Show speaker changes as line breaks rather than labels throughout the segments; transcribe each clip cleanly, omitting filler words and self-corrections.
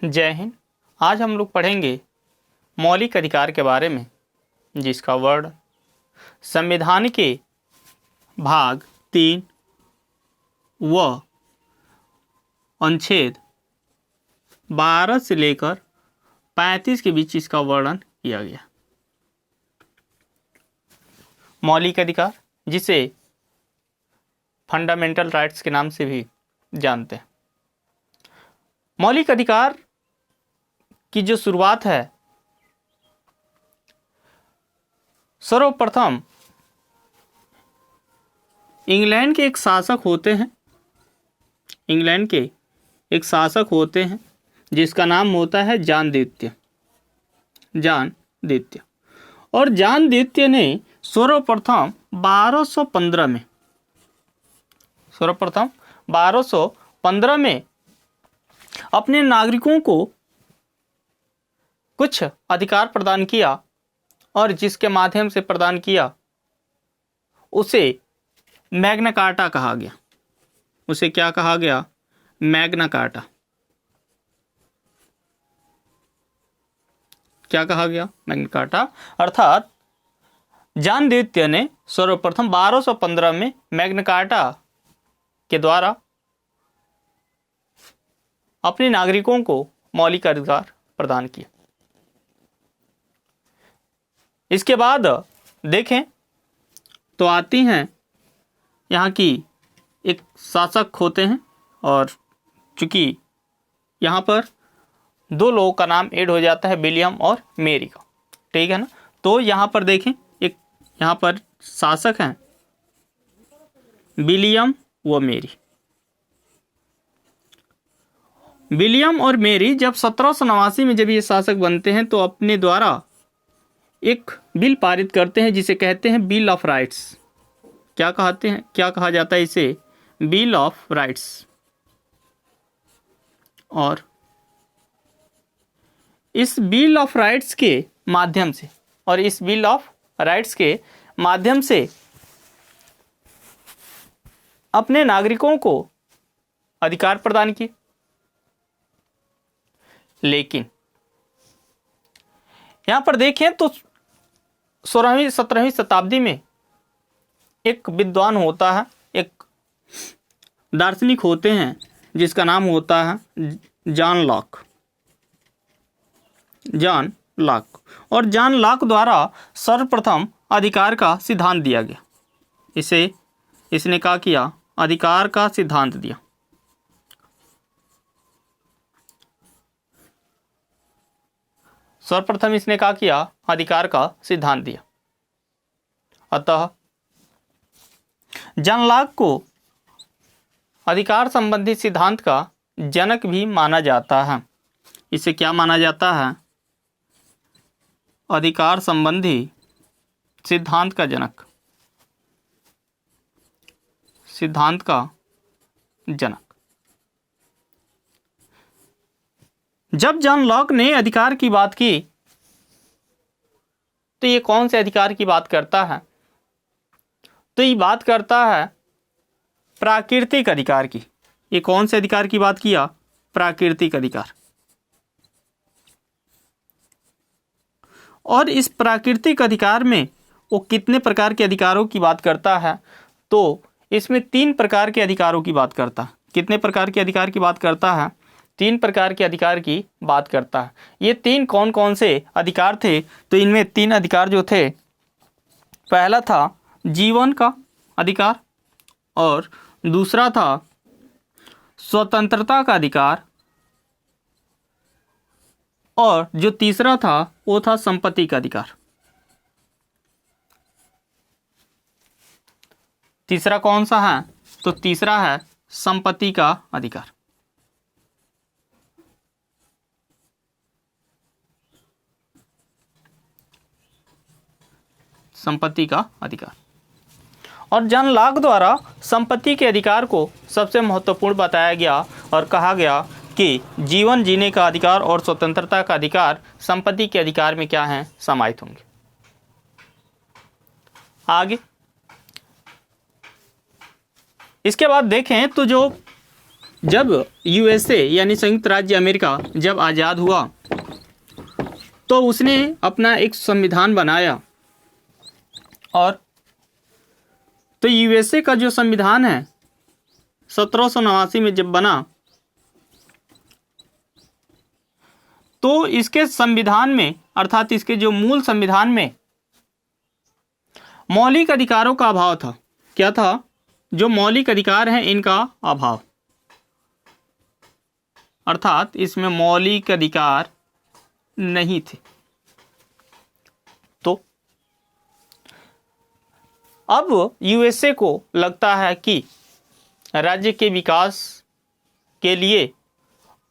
जय हिंद। आज हम लोग पढ़ेंगे मौलिक अधिकार के बारे में, जिसका वर्ड संविधान के भाग 3 व अनुच्छेद 12 से लेकर 35 के बीच इसका वर्णन किया गया। मौलिक अधिकार, जिसे फंडामेंटल राइट्स के नाम से भी जानते हैं। मौलिक अधिकार की जो शुरुआत है, सर्वप्रथम इंग्लैंड के एक शासक होते हैं। इंग्लैंड के एक शासक होते हैं जिसका नाम होता है जॉन द्वितीय। और जॉन द्वितीय ने सर्वप्रथम 1215 में अपने नागरिकों को कुछ अधिकार प्रदान किया, और जिसके माध्यम से प्रदान किया उसे मैग्ना कार्टा कहा गया। उसे क्या कहा गया? Magna carta. क्या कहा गया? Magna carta. अर्थात जॉन द्वितीय ने सर्वप्रथम 1215 में मैग्ना कार्टा के द्वारा अपने नागरिकों को मौलिक अधिकार प्रदान किया। इसके बाद देखें तो आती हैं यहाँ की एक शासक होते हैं, और चूंकि यहाँ पर दो लोगों का नाम ऐड हो जाता है, विलियम और मेरी का, ठीक है ना। तो यहाँ पर देखें, एक यहाँ पर शासक हैं विलियम व मेरी। विलियम और मेरी जब 1789 में जब ये शासक बनते हैं तो अपने द्वारा एक बिल पारित करते हैं जिसे कहते हैं बिल ऑफ राइट्स। क्या कहा जाता है इसे? Bill of rights. और इस बिल ऑफ राइट्स के माध्यम से अपने नागरिकों को अधिकार प्रदान किए। लेकिन यहां पर देखें तो 16वीं-17वीं शताब्दी में एक विद्वान होता है, एक दार्शनिक होते हैं जिसका नाम होता है जॉन लॉक। और जॉन लॉक द्वारा सर्वप्रथम अधिकार का सिद्धांत दिया गया। इसने क्या किया? अधिकार का सिद्धांत दिया। सर्वप्रथम इसने क्या किया? अधिकार का सिद्धांत दिया। अतः जॉन लॉक को अधिकार संबंधी सिद्धांत का जनक भी माना जाता है। इसे क्या माना जाता है? अधिकार संबंधी सिद्धांत का जनक, सिद्धांत का जनक। जब जॉन लॉक ने अधिकार की बात की तो ये कौन से अधिकार की बात करता है? तो ये बात करता है प्राकृतिक अधिकार की। ये कौन से अधिकार की बात किया? प्राकृतिक अधिकार। और इस प्राकृतिक अधिकार में वो कितने प्रकार के अधिकारों की बात करता है? तो इसमें 3 प्रकार के अधिकारों की बात करता है। कितने प्रकार के अधिकार की बात करता है? 3 प्रकार के अधिकार की बात करता है। ये 3 कौन कौन से अधिकार थे? तो इनमें 3 अधिकार जो थे, पहला था जीवन का अधिकार, और दूसरा था स्वतंत्रता का अधिकार, और जो तीसरा था वो था संपत्ति का अधिकार। तीसरा कौन सा है? तो तीसरा है संपत्ति का अधिकार। संपत्ति का अधिकार। और जॉन लॉक द्वारा संपत्ति के अधिकार को सबसे महत्वपूर्ण बताया गया और कहा गया कि जीवन जीने का अधिकार और स्वतंत्रता का अधिकार संपत्ति के अधिकार में क्या हैं? समाहित होंगे। आगे इसके बाद देखें तो जो जब यूएसए यानी संयुक्त राज्य अमेरिका जब आज़ाद हुआ तो उसने अपना एक संविधान बनाया। और तो यूएसए का जो संविधान है 1789 में जब बना, तो इसके संविधान में अर्थात इसके जो मूल संविधान में मौलिक अधिकारों का अभाव था। क्या था? जो मौलिक अधिकार हैं इनका अभाव, अर्थात इसमें मौलिक अधिकार नहीं थे। तो अब यूएसए को लगता है कि राज्य के विकास के लिए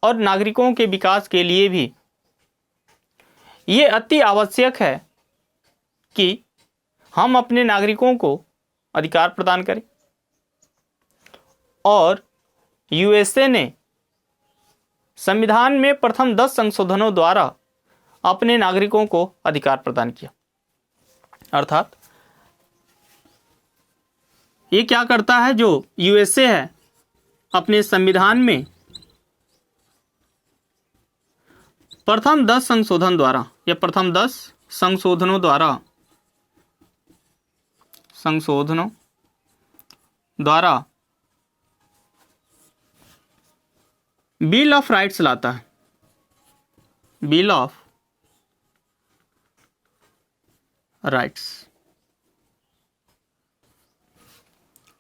और नागरिकों के विकास के लिए भी ये अति आवश्यक है कि हम अपने नागरिकों को अधिकार प्रदान करें। और यूएसए ने संविधान में प्रथम 10 संशोधनों द्वारा अपने नागरिकों को अधिकार प्रदान किया। अर्थात ये क्या करता है, जो यूएसए है अपने संविधान में प्रथम 10 संशोधन द्वारा या प्रथम 10 संशोधनों द्वारा बिल ऑफ राइट्स लाता है। बिल ऑफ राइट्स,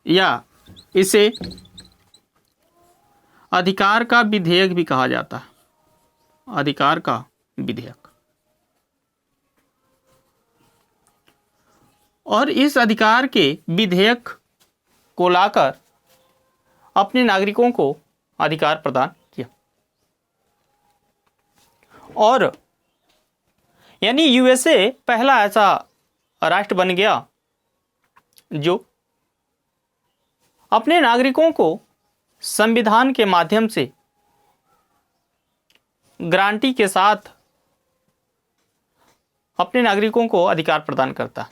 या इसे अधिकार का विधेयक भी कहा जाता है। अधिकार का विधेयक। और इस अधिकार के विधेयक को लाकर अपने नागरिकों को अधिकार प्रदान किया। और यानी यूएसए पहला ऐसा राष्ट्र बन गया जो अपने नागरिकों को संविधान के माध्यम से गारंटी के साथ अपने नागरिकों को अधिकार प्रदान करता।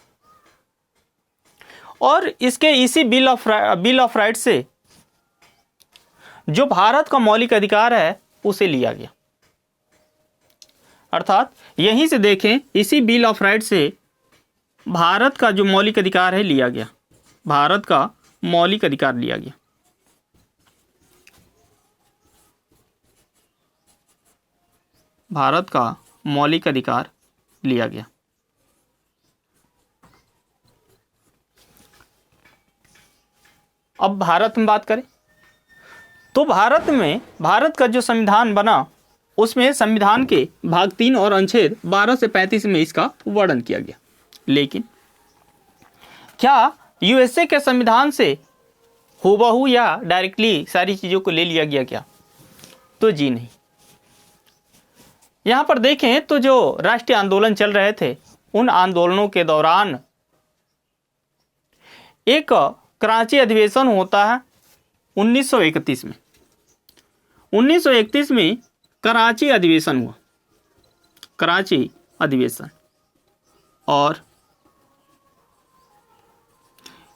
और इसके इसी बिल ऑफ राइट से जो भारत का मौलिक अधिकार है उसे लिया गया। अर्थात यहीं से देखें, इसी बिल ऑफ राइट से भारत का जो मौलिक अधिकार है लिया गया। भारत का मौलिक अधिकार लिया गया। भारत का मौलिक अधिकार लिया गया। अब भारत में बात करें तो भारत का जो संविधान बना उसमें संविधान के भाग 3 और अनुच्छेद 12 से 35 में इसका वर्णन किया गया। लेकिन क्या यूएसए के संविधान से हूबहू या डायरेक्टली सारी चीज़ों को ले लिया गया क्या? तो जी नहीं। यहाँ पर देखें तो जो राष्ट्रीय आंदोलन चल रहे थे, उन आंदोलनों के दौरान एक कराची अधिवेशन होता है 1931 में। 1931 में कराची अधिवेशन हुआ। कराची अधिवेशन। और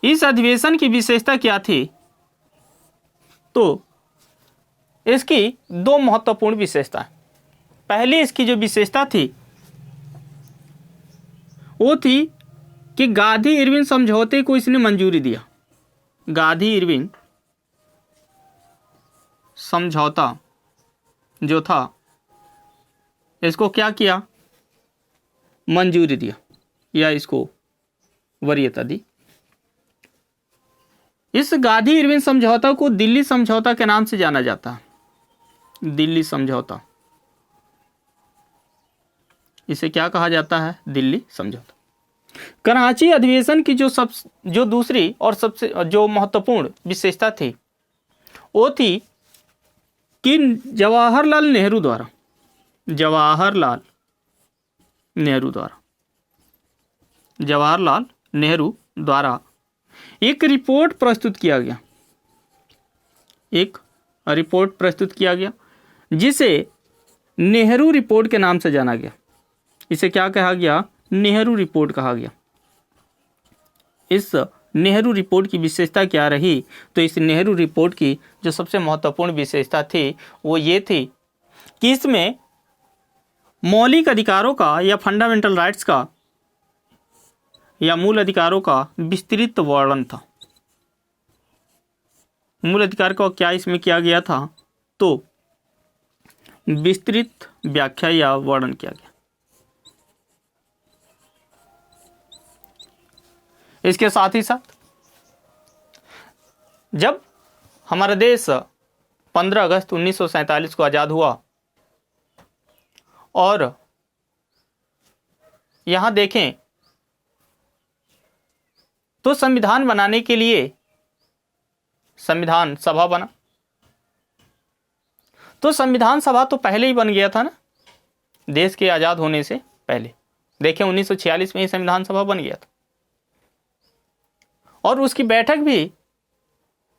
इस अधिवेशन की विशेषता क्या थी? तो इसकी दो महत्वपूर्ण विशेषताएं। पहली इसकी जो विशेषता थी वो थी कि गांधी-इरविन समझौते को इसने मंजूरी दिया। गांधी-इरविन समझौता जो था इसको क्या किया? मंजूरी दिया या इसको वरीयता दी। इस गांधी-इरविन समझौता को दिल्ली समझौता के नाम से जाना जाता है। दिल्ली समझौता, इसे क्या कहा जाता है? दिल्ली समझौता। कराची अधिवेशन की जो दूसरी और सबसे जो महत्वपूर्ण विशेषता थी वो थी कि जवाहरलाल नेहरू द्वारा एक रिपोर्ट प्रस्तुत किया गया। जिसे नेहरू रिपोर्ट के नाम से जाना गया। इसे क्या कहा गया? नेहरू रिपोर्ट कहा गया। इस नेहरू रिपोर्ट की विशेषता क्या रही? तो इस नेहरू रिपोर्ट की जो सबसे महत्वपूर्ण विशेषता थी वो ये थी कि इसमें मौलिक अधिकारों का या फंडामेंटल राइट्स का या मूल अधिकारों का विस्तृत वर्णन था। मूल अधिकार का क्या इसमें किया गया था? तो विस्तृत व्याख्या या वर्णन किया गया। इसके साथ ही साथ जब हमारा देश 15 अगस्त 1947 को आज़ाद हुआ और यहाँ देखें तो संविधान बनाने के लिए संविधान सभा बना। तो संविधान सभा तो पहले ही बन गया था ना, देश के आज़ाद होने से पहले। देखें 1946 में ही संविधान सभा बन गया था और उसकी बैठक भी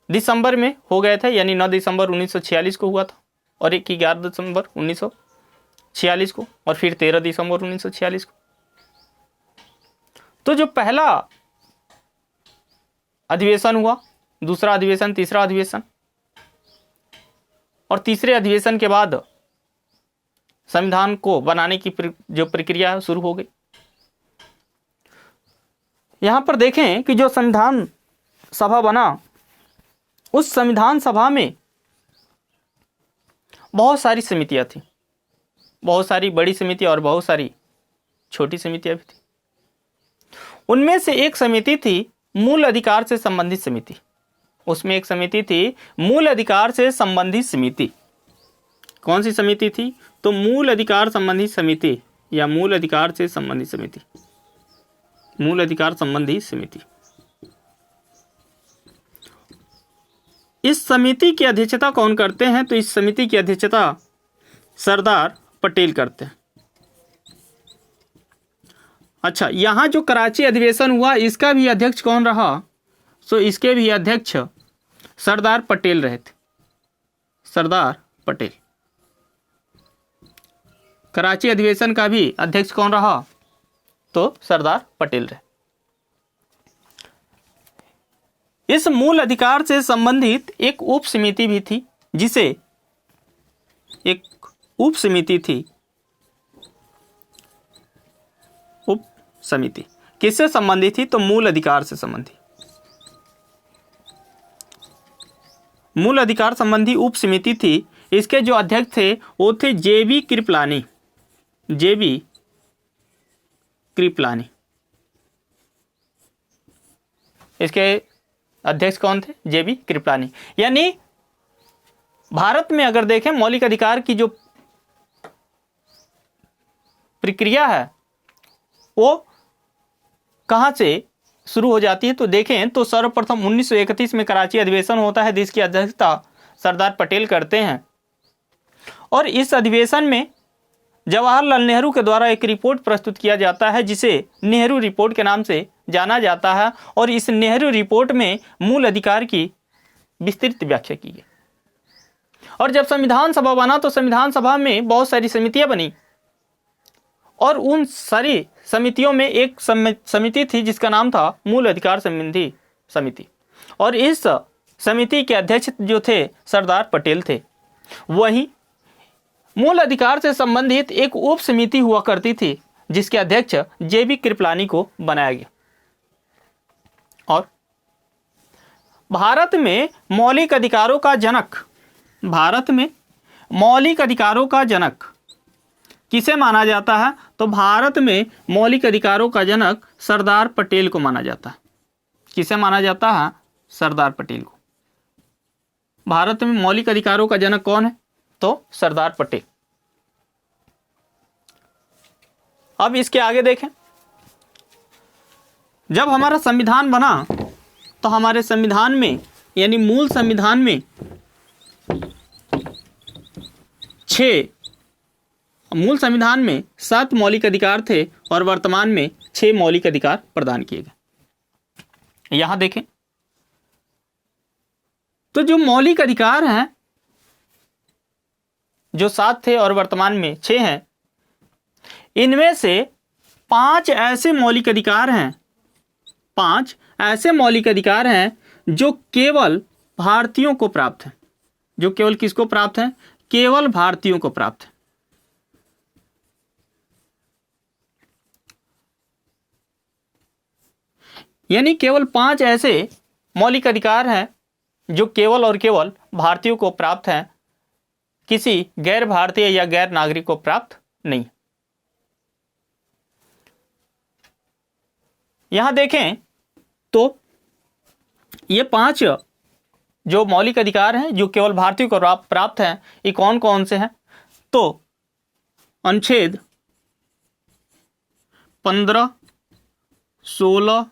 दिसंबर में हो गया था, यानी 9 दिसंबर 1946 को हुआ था और एक 11 दिसंबर 1946 को और फिर 13 दिसंबर 1946 को। तो जो पहला अधिवेशन हुआ, दूसरा अधिवेशन, तीसरा अधिवेशन और तीसरे अधिवेशन के बाद संविधान को बनाने की जो प्रक्रिया शुरू हो गई। यहां पर देखें कि जो संविधान सभा बना, उस संविधान सभा में बहुत सारी समितियां थी, बहुत सारी बड़ी समितियां और बहुत सारी छोटी समितियां भी थी। उनमें से एक समिति थी मूल अधिकार से संबंधित समिति। उसमें एक समिति थी मूल अधिकार से संबंधित समिति। कौन सी समिति थी? तो मूल अधिकार संबंधी समिति या मूल अधिकार से संबंधित समिति, मूल अधिकार संबंधी समिति। इस समिति की अध्यक्षता कौन करते हैं? तो इस समिति की अध्यक्षता सरदार पटेल करते हैं। अच्छा, यहां जो कराची अधिवेशन हुआ इसका भी अध्यक्ष कौन रहा? तो इसके भी अध्यक्ष सरदार पटेल रहे थे, सरदार पटेल। कराची अधिवेशन का भी अध्यक्ष कौन रहा? तो सरदार पटेल रहे। इस मूल अधिकार से संबंधित एक उप समिति भी थी, जिसे एक उप समिति थी। उप समिति किससे संबंधित थी? तो मूल अधिकार से संबंधित। मूल अधिकार संबंधी उप समिति थी। इसके जो अध्यक्ष थे वो थे जेबी कृपलानी, जेबी कृपलानी। इसके अध्यक्ष कौन थे? जेबी कृपलानी। यानी भारत में अगर देखें मौलिक अधिकार की जो प्रक्रिया है वो कहां से शुरू हो जाती है? तो देखें तो सर्वप्रथम 1931 में कराची अधिवेशन होता है, जिसकी अध्यक्षता सरदार पटेल करते हैं। और इस अधिवेशन में जवाहरलाल नेहरू के द्वारा एक रिपोर्ट प्रस्तुत किया जाता है, जिसे नेहरू रिपोर्ट के नाम से जाना जाता है। और इस नेहरू रिपोर्ट में मूल अधिकार की विस्तृत व्याख्या की गई। और जब संविधान सभा बना तो संविधान सभा में बहुत सारी समितियां बनी और उन सारी समितियों में एक समिति थी जिसका नाम था मूल अधिकार संबंधी समिति। और इस समिति के अध्यक्ष जो थे सरदार पटेल थे। वहीं मूल अधिकार से संबंधित एक उप समिति हुआ करती थी, जिसके अध्यक्ष जेबी कृपलानी को बनाया गया। और भारत में मौलिक अधिकारों का जनक, भारत में मौलिक अधिकारों का जनक किसे माना जाता है? तो भारत में मौलिक अधिकारों का जनक सरदार पटेल को माना जाता है। किसे माना जाता है? सरदार पटेल को। भारत में मौलिक अधिकारों का जनक कौन है? तो सरदार पटेल। अब इसके आगे देखें, जब हमारा संविधान बना तो हमारे संविधान में यानी मूल संविधान में 7 मौलिक अधिकार थे और वर्तमान में 6 मौलिक अधिकार प्रदान किए गए। यहां देखें तो जो मौलिक अधिकार हैं, जो 7 थे और वर्तमान में 6 हैं, इनमें से 5 ऐसे मौलिक अधिकार हैं, 5 ऐसे मौलिक अधिकार हैं जो केवल भारतीयों को प्राप्त हैं, जो केवल किसको प्राप्त हैं, केवल भारतीयों को प्राप्त है। यानी केवल 5 ऐसे मौलिक अधिकार हैं जो केवल और केवल भारतीयों को प्राप्त हैं, किसी गैर भारतीय या गैर नागरिक को प्राप्त नहीं। यहां देखें तो ये 5 जो मौलिक अधिकार हैं जो केवल भारतीयों को प्राप्त हैं, ये कौन कौन से हैं? तो अनुच्छेद 15, 16,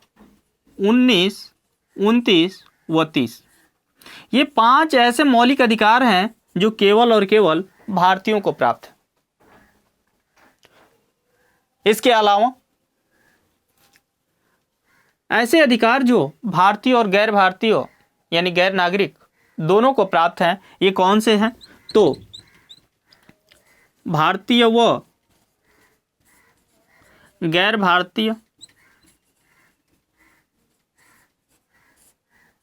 19, 29 व 30, ये 5 ऐसे मौलिक अधिकार हैं जो केवल और केवल भारतीयों को प्राप्त है। इसके अलावा ऐसे अधिकार जो भारतीय और गैर भारतीय यानी गैर नागरिक दोनों को प्राप्त हैं, ये कौन से हैं? तो भारतीय व गैर भारतीय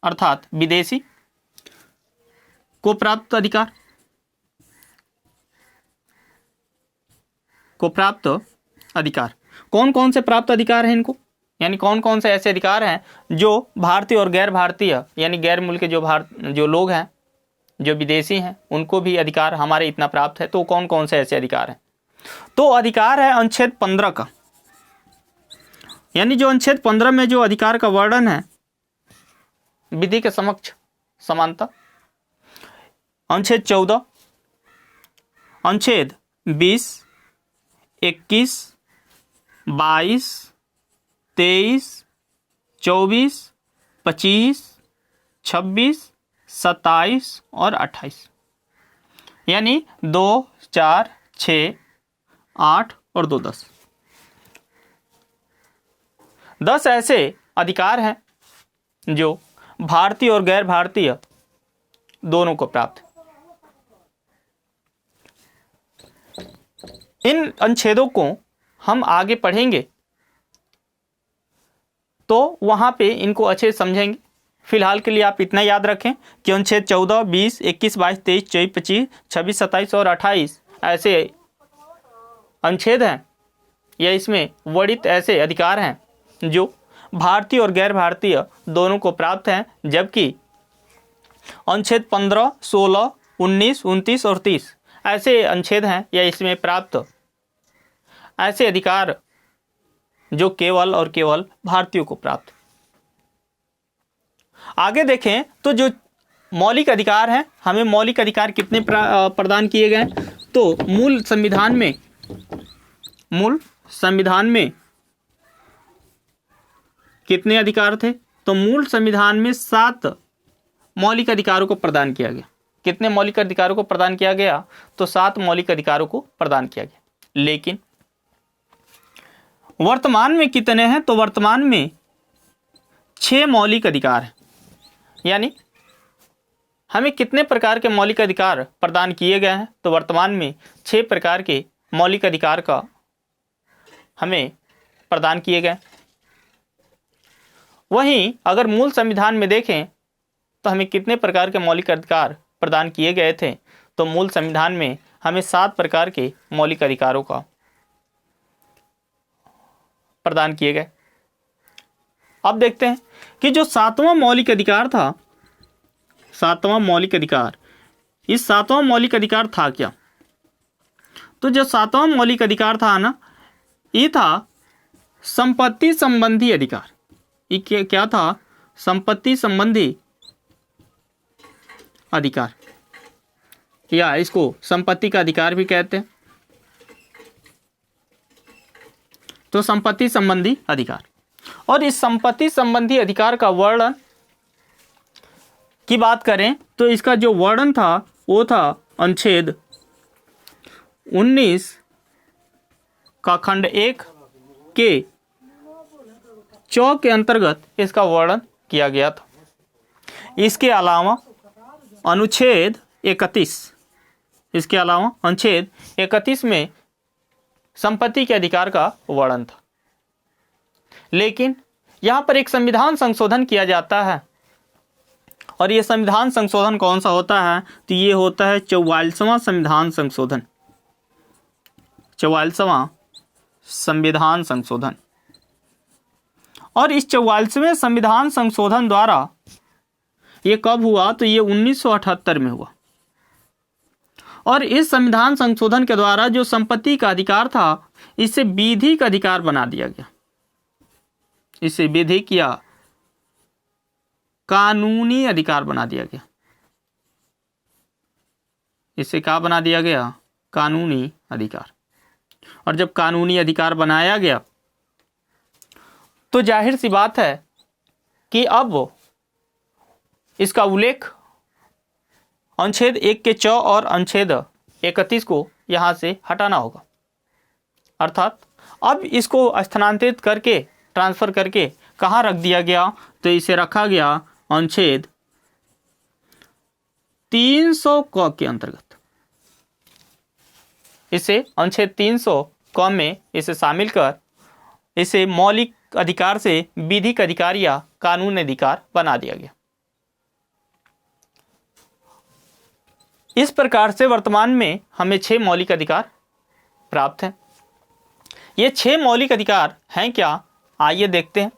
अर्थात विदेशी को प्राप्त अधिकार, कौन कौन से प्राप्त अधिकार हैं इनको, यानी कौन कौन से ऐसे अधिकार हैं जो भारतीय और गैर भारतीय यानी गैर मुल्क के जो लोग हैं, जो विदेशी हैं, उनको भी अधिकार हमारे इतना प्राप्त है। तो कौन कौन से ऐसे अधिकार हैं? तो अधिकार है अनुच्छेद 15 का, यानी जो अनुच्छेद 15 में जो अधिकार का वर्णन है, विधि के समक्ष समानता। अनुच्छेद 14, अनुच्छेद 20, 21, 22, 23, 24, 25, 26, 27 और 28, यानी 2, 4, 6, 8 और 2, 10। 10 ऐसे अधिकार हैं जो भारतीय और गैर भारतीय दोनों को प्राप्त है। इन अनुच्छेदों को हम आगे पढ़ेंगे तो वहां पे इनको अच्छे से समझेंगे। फिलहाल के लिए आप इतना याद रखें कि अनुच्छेद 14, 20, 21, 22, 23, 24, 25, 26, 27 और 28 ऐसे अनुच्छेद हैं या इसमें वर्णित ऐसे अधिकार हैं जो भारतीय और गैर भारतीय दोनों को प्राप्त हैं, जबकि अनुच्छेद 15, 16, 19, 29 और 30 ऐसे अनुच्छेद हैं या इसमें प्राप्त ऐसे अधिकार जो केवल और केवल भारतीयों को प्राप्त। आगे देखें तो जो मौलिक अधिकार हैं, हमें मौलिक अधिकार कितने प्रदान किए गए? तो मूल संविधान में कितने अधिकार थे? तो मूल संविधान में 7 मौलिक अधिकारों को प्रदान किया गया। कितने मौलिक अधिकारों को प्रदान किया गया? तो 7 मौलिक अधिकारों को प्रदान किया गया। लेकिन वर्तमान में कितने हैं? तो वर्तमान में 6 मौलिक अधिकार हैं। यानी हमें कितने प्रकार के मौलिक अधिकार प्रदान किए गए हैं? तो वर्तमान में 6 प्रकार के मौलिक अधिकार का हमें प्रदान किए गए। वहीं अगर मूल संविधान में देखें तो हमें कितने प्रकार के मौलिक अधिकार प्रदान किए गए थे? तो मूल संविधान में हमें 7 प्रकार के मौलिक अधिकारों का प्रदान किए गए। अब देखते हैं कि जो 7वां मौलिक अधिकार था, 7वां मौलिक अधिकार, इस 7वां मौलिक अधिकार था क्या? तो जो 7वां मौलिक अधिकार था ना, ये था संपत्ति संबंधी अधिकार। ये क्या था? संपत्ति संबंधी अधिकार, या इसको संपत्ति का अधिकार भी कहते हैं। तो संपत्ति संबंधी अधिकार, और इस संपत्ति संबंधी अधिकार का वर्णन की बात करें तो इसका जो वर्णन था वो था अनुच्छेद 19 का खंड 1 के 4 के अंतर्गत इसका वर्णन किया गया था। इसके अलावा अनुच्छेद 31 में संपत्ति के अधिकार का वर्णन था। लेकिन यहाँ पर एक संविधान संशोधन किया जाता है, और ये संविधान संशोधन कौन सा होता है? तो ये होता है 44वां संविधान संशोधन, 44वां संविधान संशोधन। और इस 44वें संविधान संशोधन द्वारा ये कब हुआ? तो ये 1978 में हुआ। और इस संविधान संशोधन के द्वारा जो संपत्ति का अधिकार था, इसे विधिक अधिकार बना दिया गया। इसे विधिक या कानूनी अधिकार बना दिया गया। इसे क्या बना दिया गया? कानूनी अधिकार। और जब कानूनी अधिकार बनाया गया तो जाहिर सी बात है कि अब इसका उल्लेख अनुच्छेद 1 के च और अनुच्छेद 31 को यहाँ से हटाना होगा। अर्थात अब इसको स्थानांतरित करके, ट्रांसफर करके कहाँ रख दिया गया? तो इसे रखा गया अनुच्छेद 300 क के अंतर्गत। इसे अनुच्छेद 300 क में इसे शामिल कर इसे मौलिक अधिकार से विधिक अधिकार या कानूनी अधिकार बना दिया गया। इस प्रकार से वर्तमान में हमें 6 मौलिक अधिकार प्राप्त हैं। ये 6 मौलिक अधिकार हैं क्या? आइए देखते हैं।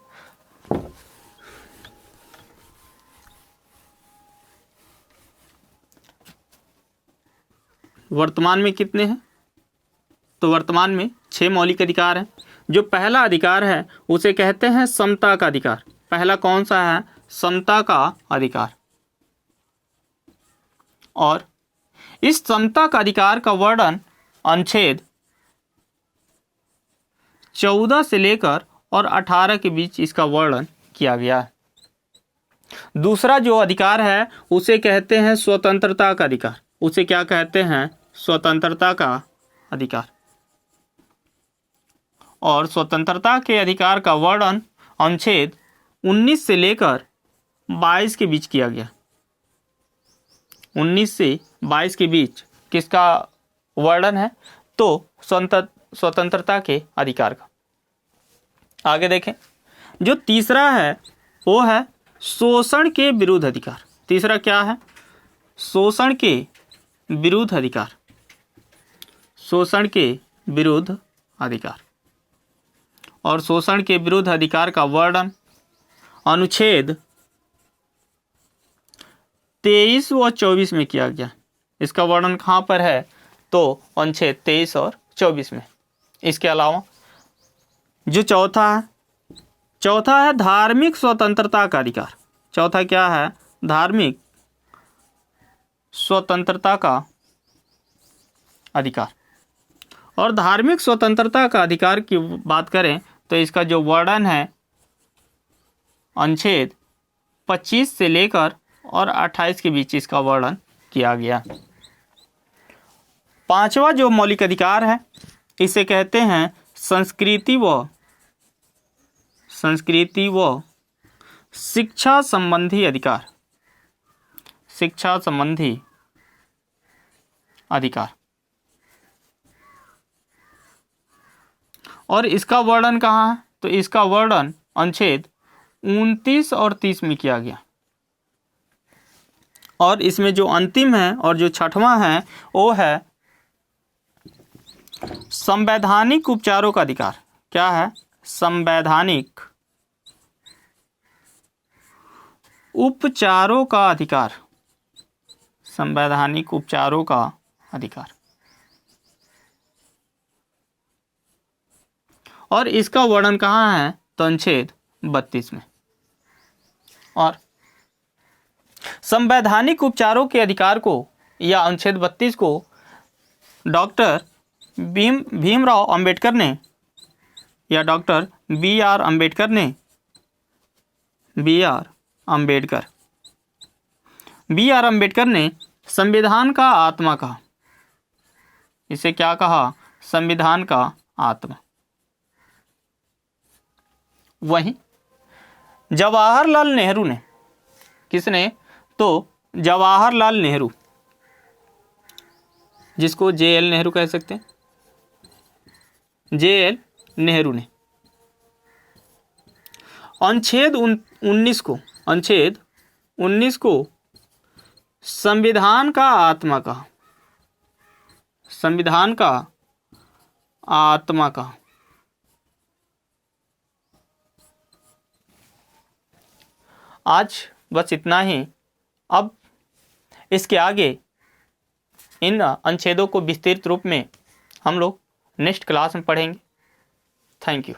वर्तमान में कितने हैं? तो वर्तमान में 6 मौलिक अधिकार हैं। जो पहला अधिकार है उसे कहते हैं समता का अधिकार। पहला कौन सा है? समता का अधिकार। और इस समता का अधिकार का वर्णन अनुच्छेद 14 से लेकर और 18 के बीच इसका वर्णन किया गया है। दूसरा जो अधिकार है उसे कहते हैं स्वतंत्रता का अधिकार। उसे क्या कहते हैं? स्वतंत्रता का अधिकार। और स्वतंत्रता के अधिकार का वर्णन अनुच्छेद 19 से लेकर 22 के बीच किया गया। 19 से 22 के बीच किसका वर्णन है? तो स्वतंत्रता के अधिकार का। आगे देखें, जो तीसरा है वो है शोषण के विरुद्ध अधिकार। तीसरा क्या है? शोषण के विरुद्ध अधिकार। शोषण के विरुद्ध अधिकार। और शोषण के विरुद्ध अधिकार का वर्णन अनुच्छेद 23 व 24 में किया गया। इसका वर्णन कहाँ पर है? तो अनुच्छेद 23 और 24 में। इसके अलावा जो चौथा है धार्मिक स्वतंत्रता का अधिकार। चौथा क्या है? धार्मिक स्वतंत्रता का अधिकार। और धार्मिक स्वतंत्रता का अधिकार की बात करें तो इसका जो वर्णन है अनुच्छेद 25 से लेकर और 28 के बीच इसका वर्णन किया गया। पांचवा जो मौलिक अधिकार है इसे कहते हैं संस्कृति व शिक्षा संबंधी अधिकार। शिक्षा संबंधी अधिकार। और इसका वर्णन कहाँ है? तो इसका वर्णन अनुच्छेद 29 और 30 में किया गया। और इसमें जो अंतिम है और जो छठवां है वो है संवैधानिक उपचारों का अधिकार। क्या है? संवैधानिक उपचारों का अधिकार। संवैधानिक उपचारों का अधिकार। और इसका वर्णन कहाँ है? तो अनुच्छेद 32 में। और संवैधानिक उपचारों के अधिकार को या अनुच्छेद 32 को डॉक्टर भीमराव अंबेडकर ने या डॉक्टर बी आर अम्बेडकर ने संविधान का आत्मा कहा। इसे क्या कहा? संविधान का आत्मा। वहीं जवाहरलाल नेहरू ने, किसने? तो जवाहरलाल नेहरू, जिसको JL नेहरू कह सकते हैं, JL नेहरू ने अनुच्छेद 19 को, अनुच्छेद 19 को संविधान का आत्मा कहा, संविधान का आत्मा कहा। आज बस इतना ही। अब इसके आगे इन अनुच्छेदों को विस्तृत रूप में हम लोग नेक्स्ट क्लास में पढ़ेंगे। Thank you.